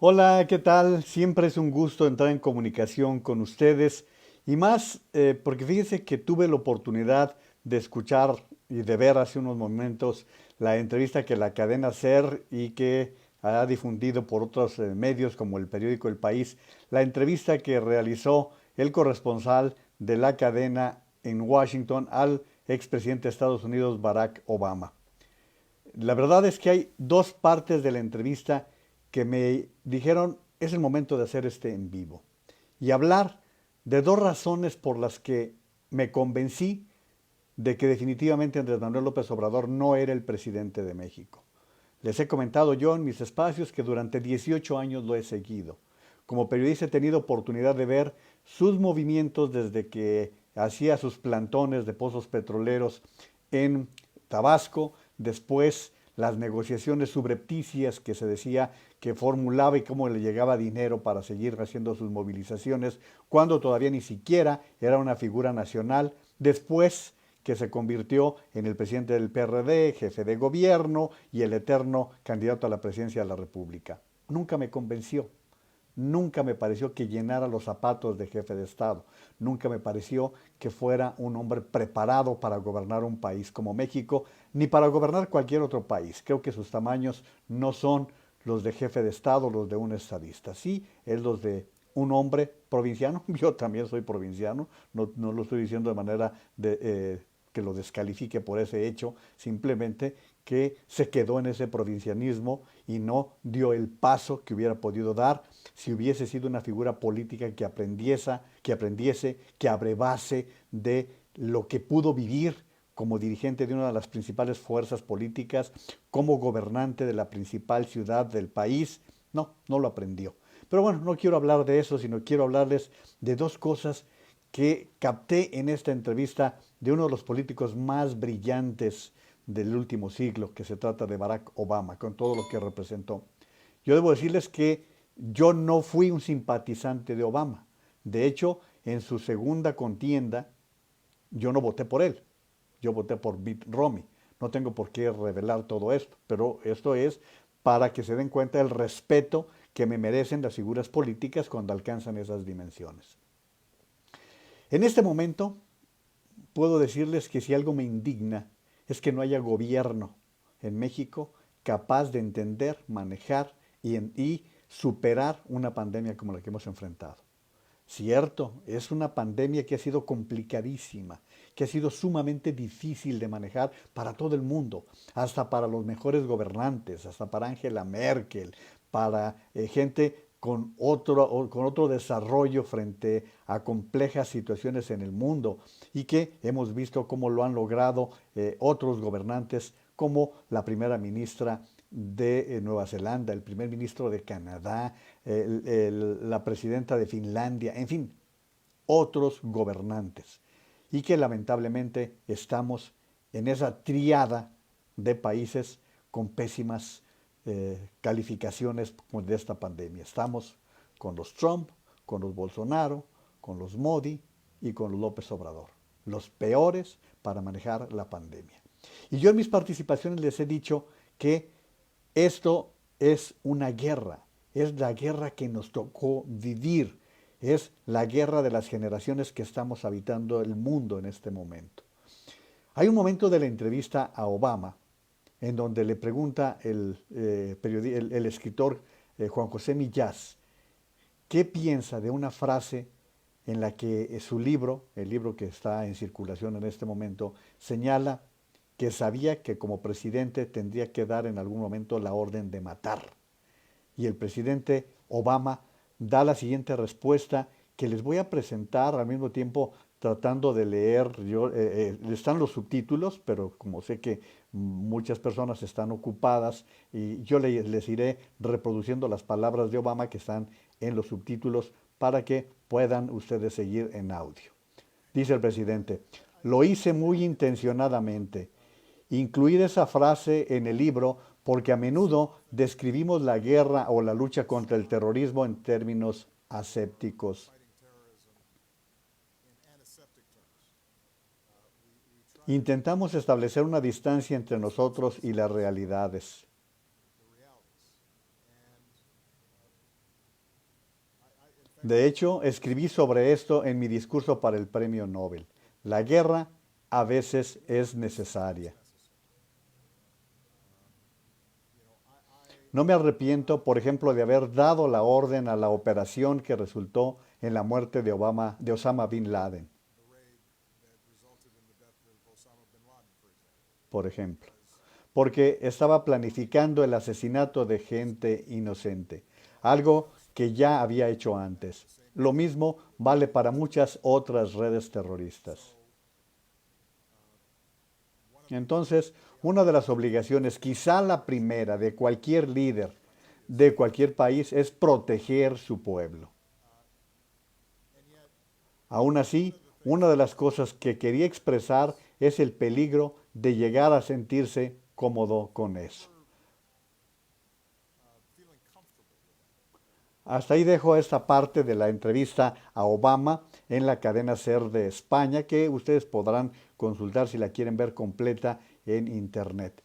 Hola, ¿qué tal? Siempre es un gusto entrar en comunicación con ustedes y más porque fíjense que tuve la oportunidad de escuchar y de ver hace unos momentos la entrevista que la cadena SER y que ha difundido por otros medios como el periódico El País, la entrevista que realizó el corresponsal de la cadena en Washington al expresidente de Estados Unidos, Barack Obama. La verdad es que hay dos partes de la entrevista que me dijeron es el momento de hacer este en vivo y hablar de dos razones por las que me convencí de que definitivamente Andrés Manuel López Obrador no era el presidente de México. Les he comentado yo en mis espacios que durante 18 años lo he seguido. Como periodista he tenido oportunidad de ver sus movimientos desde que hacía sus plantones de pozos petroleros en Tabasco, después las negociaciones subrepticias que se decía que formulaba y cómo le llegaba dinero para seguir haciendo sus movilizaciones, cuando todavía ni siquiera era una figura nacional, después que se convirtió en el presidente del PRD, jefe de gobierno y el eterno candidato a la presidencia de la República. Nunca me convenció. Nunca me pareció que llenara los zapatos de jefe de Estado. Nunca me pareció que fuera un hombre preparado para gobernar un país como México, ni para gobernar cualquier otro país. Creo que sus tamaños no son los de jefe de Estado, los de un estadista. Sí, es los de un hombre provinciano. Yo también soy provinciano. No lo estoy diciendo de manera que lo descalifique por ese hecho, simplemente que se quedó en ese provincianismo y no dio el paso que hubiera podido dar si hubiese sido una figura política que aprendiese, que abrevase de lo que pudo vivir como dirigente de una de las principales fuerzas políticas, como gobernante de la principal ciudad del país. No lo aprendió. Pero bueno, no quiero hablar de eso, sino quiero hablarles de dos cosas que capté en esta entrevista de uno de los políticos más brillantes del último siglo, que se trata de Barack Obama, con todo lo que representó. Yo debo decirles que yo no fui un simpatizante de Obama. De hecho, en su segunda contienda, yo no voté por él. Yo voté por Mitt Romney. No tengo por qué revelar todo esto, pero esto es para que se den cuenta del respeto que me merecen las figuras políticas cuando alcanzan esas dimensiones. En este momento, puedo decirles que si algo me indigna es que no haya gobierno en México capaz de entender, manejar y superar una pandemia como la que hemos enfrentado. Cierto, es una pandemia que ha sido complicadísima, que ha sido sumamente difícil de manejar para todo el mundo, hasta para los mejores gobernantes, hasta para Angela Merkel, para gente con otro desarrollo frente a complejas situaciones en el mundo y que hemos visto cómo lo han logrado otros gobernantes como la primera ministra de Nueva Zelanda, el primer ministro de Canadá, la presidenta de Finlandia, en fin, otros gobernantes. Y que lamentablemente estamos en esa triada de países con pésimas calificaciones de esta pandemia. Estamos con los Trump, con los Bolsonaro, con los Modi y con los López Obrador. Los peores para manejar la pandemia. Y yo en mis participaciones les he dicho que esto es una guerra, es la guerra que nos tocó vivir, es la guerra de las generaciones que estamos habitando el mundo en este momento. Hay un momento de la entrevista a Obama en donde le pregunta el escritor Juan José Millás qué piensa de una frase en la que su libro, el libro que está en circulación en este momento, señala que sabía que como presidente tendría que dar en algún momento la orden de matar. Y el presidente Obama da la siguiente respuesta que les voy a presentar al mismo tiempo tratando de leer. Están los subtítulos, pero como sé que muchas personas están ocupadas, y yo les iré reproduciendo las palabras de Obama que están en los subtítulos para que puedan ustedes seguir en audio. Dice el presidente, lo hice muy intencionadamente. Incluir esa frase en el libro porque a menudo describimos la guerra o la lucha contra el terrorismo en términos asépticos. Intentamos establecer una distancia entre nosotros y las realidades. De hecho, escribí sobre esto en mi discurso para el Premio Nobel. La guerra a veces es necesaria. No me arrepiento, por ejemplo, de haber dado la orden a la operación que resultó en la muerte de Osama Bin Laden, por ejemplo, porque estaba planificando el asesinato de gente inocente, algo que ya había hecho antes. Lo mismo vale para muchas otras redes terroristas. Entonces, una de las obligaciones, quizá la primera de cualquier líder de cualquier país, es proteger su pueblo. Aún así, una de las cosas que quería expresar es el peligro de llegar a sentirse cómodo con eso. Hasta ahí dejo esta parte de la entrevista a Obama en la cadena SER de España, que ustedes podrán consultar si la quieren ver completa en internet.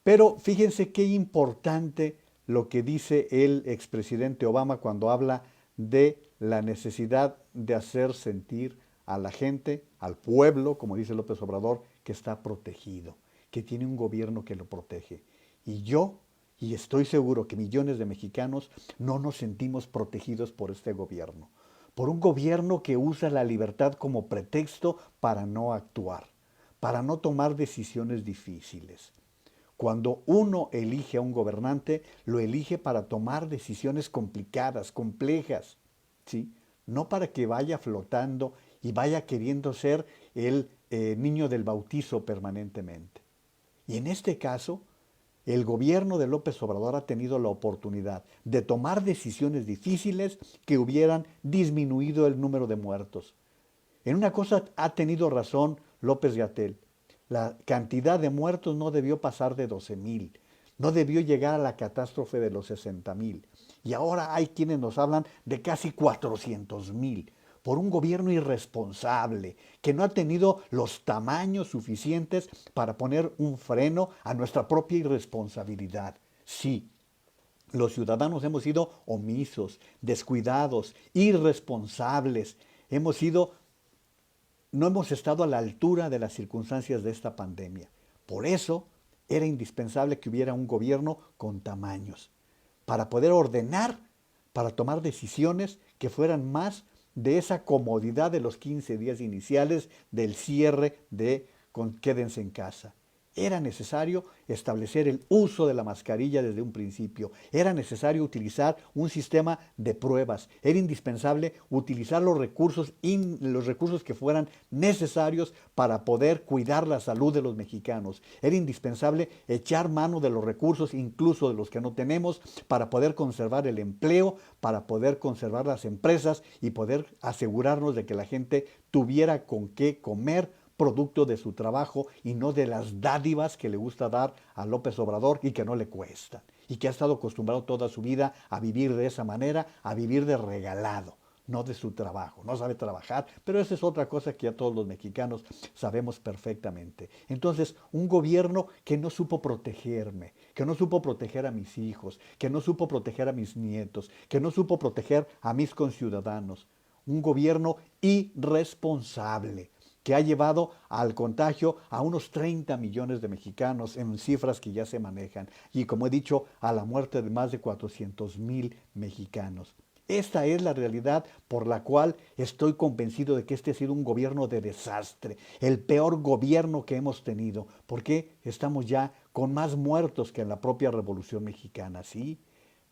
Pero fíjense qué importante lo que dice el expresidente Obama cuando habla de la necesidad de hacer sentir a la gente, al pueblo, como dice López Obrador, que está protegido, que tiene un gobierno que lo protege. Y yo, y estoy seguro que millones de mexicanos no nos sentimos protegidos por este gobierno, por un gobierno que usa la libertad como pretexto para no actuar, para no tomar decisiones difíciles. Cuando uno elige a un gobernante, lo elige para tomar decisiones complicadas, complejas, ¿sí? No para que vaya flotando y vaya queriendo ser el niño del bautizo permanentemente. Y en este caso, el gobierno de López Obrador ha tenido la oportunidad de tomar decisiones difíciles que hubieran disminuido el número de muertos. En una cosa ha tenido razón López Gatell. La cantidad de muertos no debió pasar de 12,000. No debió llegar a la catástrofe de los 60,000. Y ahora hay quienes nos hablan de casi 400,000 por un gobierno irresponsable que no ha tenido los tamaños suficientes para poner un freno a nuestra propia irresponsabilidad. Sí, los ciudadanos hemos sido omisos, descuidados, irresponsables. No hemos estado a la altura de las circunstancias de esta pandemia. Por eso era indispensable que hubiera un gobierno con tamaños, para poder ordenar, para tomar decisiones que fueran más de esa comodidad de los 15 días iniciales del cierre de quédense en casa. Era necesario establecer el uso de la mascarilla desde un principio. Era necesario utilizar un sistema de pruebas. Era indispensable utilizar los recursos que fueran necesarios para poder cuidar la salud de los mexicanos. Era indispensable echar mano de los recursos, incluso de los que no tenemos, para poder conservar el empleo, para poder conservar las empresas y poder asegurarnos de que la gente tuviera con qué comer, producto de su trabajo y no de las dádivas que le gusta dar a López Obrador y que no le cuestan, y que ha estado acostumbrado toda su vida a vivir de esa manera, a vivir de regalado, no de su trabajo. No sabe trabajar, pero esa es otra cosa que ya todos los mexicanos sabemos perfectamente. Entonces, un gobierno que no supo protegerme, que no supo proteger a mis hijos, que no supo proteger a mis nietos, que no supo proteger a mis conciudadanos. Un gobierno irresponsable que ha llevado al contagio a unos 30 millones de mexicanos en cifras que ya se manejan y, como he dicho, a la muerte de más de 400,000 mexicanos. Esta es la realidad por la cual estoy convencido de que este ha sido un gobierno de desastre, el peor gobierno que hemos tenido, porque estamos ya con más muertos que en la propia Revolución Mexicana, ¿sí?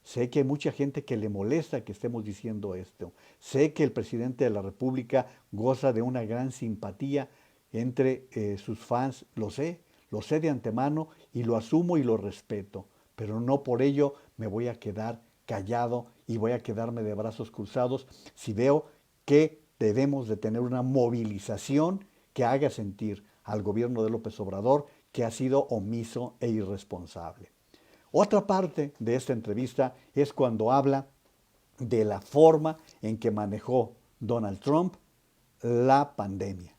Sé que hay mucha gente que le molesta que estemos diciendo esto. Sé que el presidente de la República goza de una gran simpatía entre sus fans. Lo sé de antemano y lo asumo y lo respeto. Pero no por ello me voy a quedar callado y voy a quedarme de brazos cruzados si veo que debemos de tener una movilización que haga sentir al gobierno de López Obrador que ha sido omiso e irresponsable. Otra parte de esta entrevista es cuando habla de la forma en que manejó Donald Trump la pandemia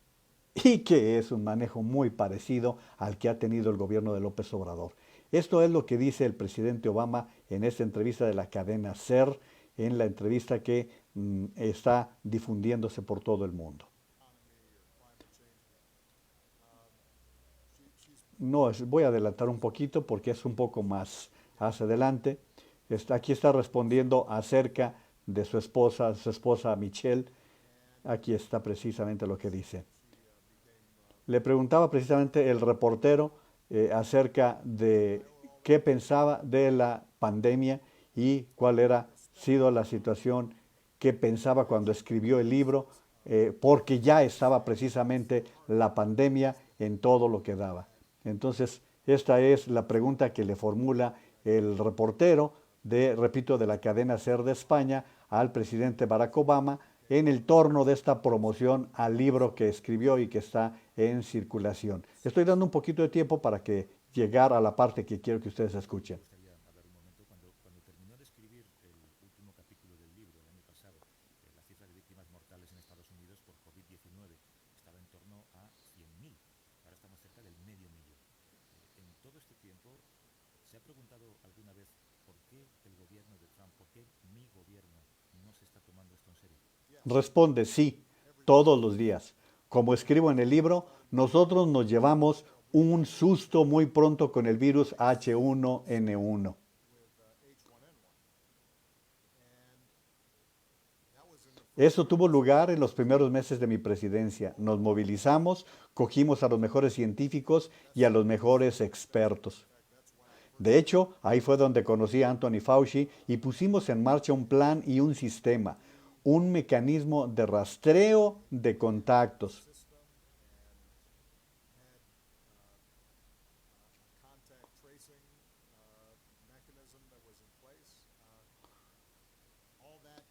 y que es un manejo muy parecido al que ha tenido el gobierno de López Obrador. Esto es lo que dice el presidente Obama en esta entrevista de la cadena SER en la entrevista que está difundiéndose por todo el mundo. No, voy a adelantar un poquito porque es un poco más hacia adelante. Aquí está respondiendo acerca de su esposa Michelle. Aquí está precisamente lo que dice. Le preguntaba precisamente el reportero acerca de qué pensaba de la pandemia y cuál era sido la situación que pensaba cuando escribió el libro, porque ya estaba precisamente la pandemia en todo lo que daba. Entonces, esta es la pregunta que le formula el reportero repito, de la cadena SER de España al presidente Barack Obama en el torno de esta promoción al libro que escribió y que está en circulación. Estoy dando un poquito de tiempo para que llegar a la parte que quiero que ustedes escuchen. Responde sí, todos los días. Como escribo en el libro, nosotros nos llevamos un susto muy pronto con el virus H1N1. Eso tuvo lugar en los primeros meses de mi presidencia. Nos movilizamos, cogimos a los mejores científicos y a los mejores expertos. De hecho, ahí fue donde conocí a Anthony Fauci y pusimos en marcha un plan y un sistema, un mecanismo de rastreo de contactos.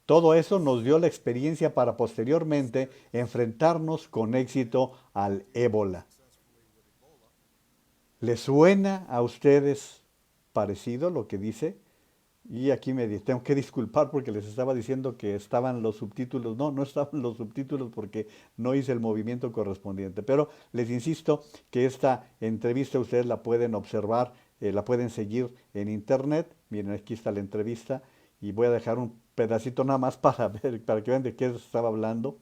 Todo eso nos dio la experiencia para posteriormente enfrentarnos con éxito al ébola. ¿Les suena a ustedes parecido lo que dice? Y aquí tengo que disculpar porque les estaba diciendo que estaban los subtítulos. No, no estaban los subtítulos porque no hice el movimiento correspondiente. Pero les insisto que esta entrevista ustedes la pueden observar, la pueden seguir en internet. Miren, aquí está la entrevista y voy a dejar un pedacito nada más para ver, para que vean de qué estaba hablando.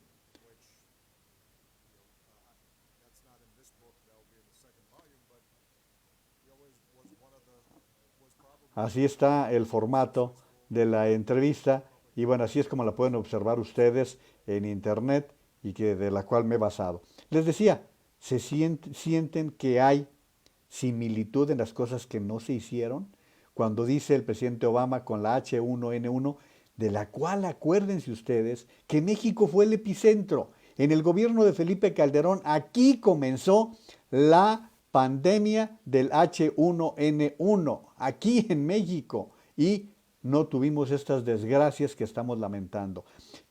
Así está el formato de la entrevista y bueno, así es como la pueden observar ustedes en internet y que de la cual me he basado. Les decía, sienten que hay similitud en las cosas que no se hicieron? Cuando dice el presidente Obama con la H1N1, de la cual acuérdense ustedes que México fue el epicentro. En el gobierno de Felipe Calderón, aquí comenzó la pandemia del H1N1, aquí en México, y no tuvimos estas desgracias que estamos lamentando.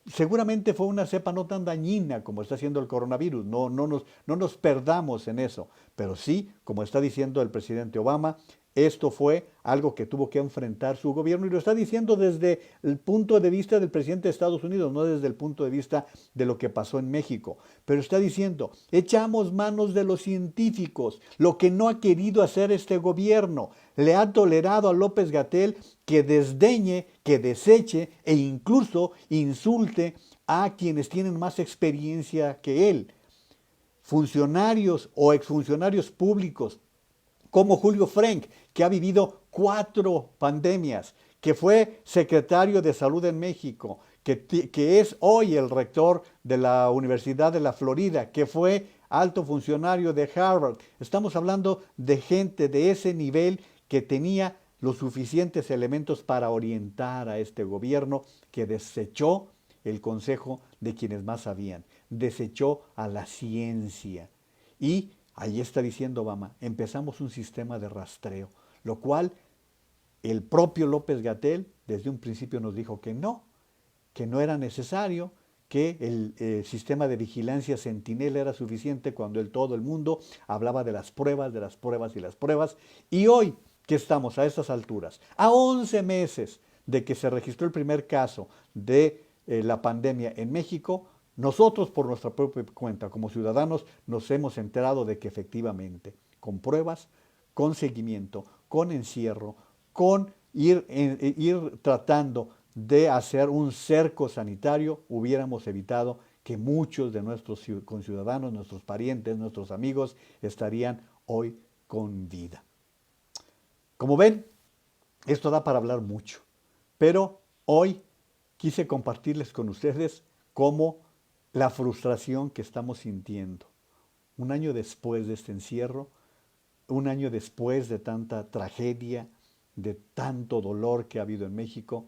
Seguramente fue una cepa no tan dañina como está haciendo el coronavirus, no nos perdamos en eso, pero sí, como está diciendo el presidente Obama, esto fue algo que tuvo que enfrentar su gobierno y lo está diciendo desde el punto de vista del presidente de Estados Unidos, no desde el punto de vista de lo que pasó en México. Pero está diciendo, echamos manos de los científicos, lo que no ha querido hacer este gobierno. Le ha tolerado a López Gatell que desdeñe, que deseche e incluso insulte a quienes tienen más experiencia que él. Funcionarios o exfuncionarios públicos como Julio Frenk, que ha vivido 4 pandemias, que fue secretario de Salud en México, que es hoy el rector de la Universidad de la Florida, que fue alto funcionario de Harvard. Estamos hablando de gente de ese nivel que tenía los suficientes elementos para orientar a este gobierno que desechó el consejo de quienes más sabían, desechó a la ciencia y ahí está diciendo Obama, empezamos un sistema de rastreo, lo cual el propio López Gatell desde un principio nos dijo que no era necesario, que el sistema de vigilancia Centinela era suficiente cuando todo el mundo hablaba de las pruebas, de las pruebas y las pruebas. Y hoy que estamos a estas alturas, a 11 meses de que se registró el primer caso de la pandemia en México, nosotros por nuestra propia cuenta como ciudadanos nos hemos enterado de que efectivamente, con pruebas, con seguimiento, con encierro, con ir tratando de hacer un cerco sanitario, hubiéramos evitado que muchos de nuestros conciudadanos, nuestros parientes, nuestros amigos estarían hoy con vida. Como ven, esto da para hablar mucho, pero hoy quise compartirles con ustedes cómo la frustración que estamos sintiendo. Un año después de este encierro, un año después de tanta tragedia, de tanto dolor que ha habido en México,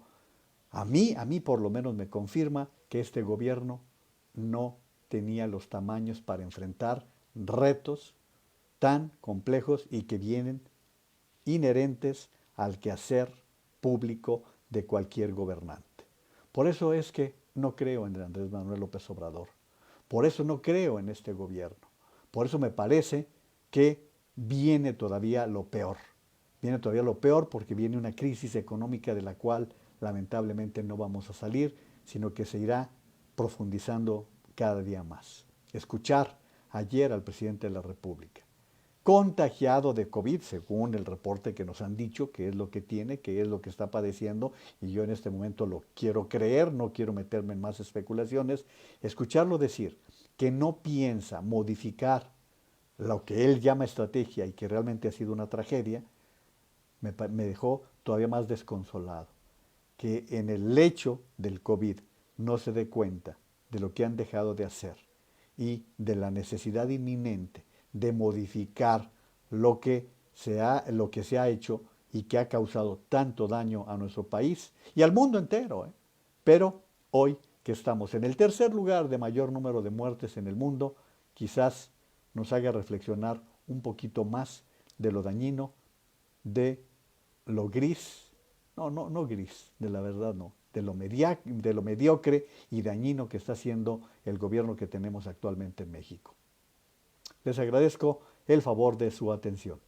a mí por lo menos me confirma que este gobierno no tenía los tamaños para enfrentar retos tan complejos y que vienen inherentes al quehacer público de cualquier gobernante. Por eso es que no creo en Andrés Manuel López Obrador. Por eso no creo en este gobierno. Por eso me parece que viene todavía lo peor. Viene todavía lo peor porque viene una crisis económica de la cual lamentablemente no vamos a salir, sino que se irá profundizando cada día más. Escuchar ayer al presidente de la República, contagiado de COVID, según el reporte que nos han dicho, que es lo que tiene, que es lo que está padeciendo, y yo en este momento lo quiero creer, no quiero meterme en más especulaciones, escucharlo decir que no piensa modificar lo que él llama estrategia y que realmente ha sido una tragedia, me dejó todavía más desconsolado. Que en el lecho del COVID no se dé cuenta de lo que han dejado de hacer y de la necesidad inminente de modificar lo que se ha hecho y que ha causado tanto daño a nuestro país y al mundo entero. Pero hoy que estamos en el tercer lugar de mayor número de muertes en el mundo, quizás nos haga reflexionar un poquito más de lo dañino, de lo gris, no gris, de la verdad no, de lo mediocre y dañino que está haciendo el gobierno que tenemos actualmente en México. Les agradezco el favor de su atención.